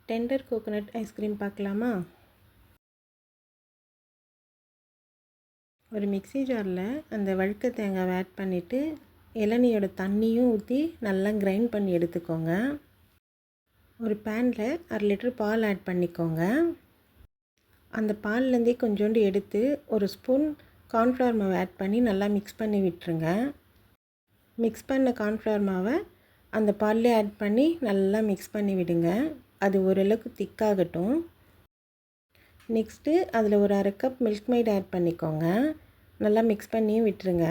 Tender coconut ice cream பார்க்கலாமா? ஒரு mixie ஜாரில் அந்த வழுக்க தேங்காவை ஆட் பண்ணிவிட்டு இளநியோட தண்ணியும் ஊற்றி நல்லா கிரைண்ட் பண்ணி எடுத்துக்கோங்க. ஒரு பேனில் 1/2 லிட்டர் பால் ஆட் பண்ணிக்கோங்க. அந்த பால்லேருந்தே கொஞ்சோண்டு எடுத்து ஒரு ஸ்பூன் கார்ன்ஃப்ளவர் மாவை ஆட் பண்ணி நல்லா மிக்ஸ் பண்ணி விட்டுருங்க. மிக்ஸ் பண்ண கார்ன்ஃப்ளவர் மாவை அந்த பால்லே ஆட் பண்ணி நல்லா மிக்ஸ் பண்ணி விடுங்க. அது ஓரளவுக்கு திக்காகட்டும். நெக்ஸ்ட்டு அதில் ஒரு 1/2 கப் மில்க் மெய்ட் ஆட் பண்ணிக்கோங்க. நல்லா மிக்ஸ் பண்ணியும் விட்டுருங்க.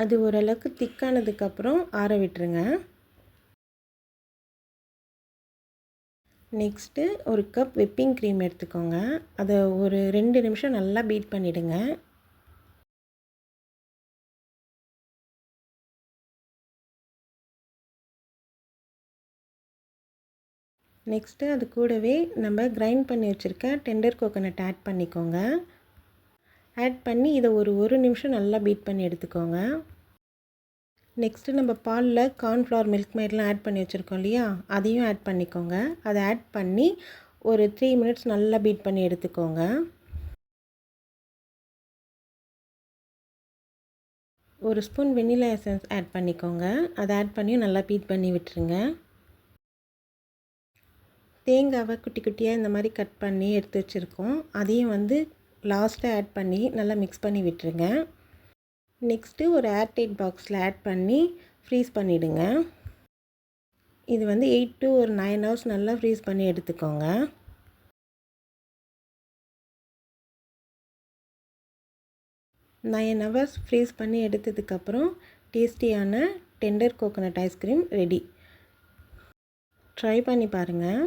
அது ஓரளவுக்கு திக்கானதுக்கப்புறம் ஆற விட்டுருங்க. நெக்ஸ்ட்டு ஒரு கப் விப்பிங் க்ரீம் எடுத்துக்கோங்க. அதை ஒரு 2 நிமிஷம் நல்லா பீட் பண்ணிவிடுங்க. நெக்ஸ்ட்டு அது கூடவே நம்ம கிரைண்ட் பண்ணி வச்சுருக்க டெண்டர் கோகோனட் ஆட் பண்ணிக்கோங்க. ஆட் பண்ணி இதை ஒரு நிமிஷம் நல்லா பீட் பண்ணி எடுத்துக்கோங்க. நெக்ஸ்ட்டு நம்ம பாலில் கார்ன்ஃப்ளவர் மில்க் மெய்ட்லாம் ஆட் பண்ணி வச்சுருக்கோம் இல்லையா, அதையும் ஆட் பண்ணிக்கோங்க. அதை ஆட் பண்ணி ஒரு 3 மினிட்ஸ் நல்லா பீட் பண்ணி எடுத்துக்கோங்க. ஒரு ஸ்பூன் வெண்ணிலா எசன்ஸ் ஆட் பண்ணிக்கோங்க. அதை ஆட் பண்ணியும் நல்லா பீட் பண்ணி விட்டுருங்க. தேங்காவை குட்டி குட்டியாக இந்த மாதிரி கட் பண்ணி எடுத்து வச்சுருக்கோம். அதையும் லாஸ்ட்டாக ஆட் பண்ணி நல்லா மிக்ஸ் பண்ணி விட்டுருங்க. நெக்ஸ்ட்டு ஒரு ஏர்டைட் பாக்ஸில் ஆட் பண்ணி ஃப்ரீஸ் பண்ணிவிடுங்க. இது 8 to 9 ஹவர்ஸ் நல்லா ஃப்ரீஸ் பண்ணி எடுத்துக்கோங்க. நைன் ஹவர்ஸ் ஃப்ரீஸ் பண்ணி எடுத்ததுக்கப்புறம் டேஸ்டியான tender coconut ice cream ready. Try பண்ணி பாருங்கள்.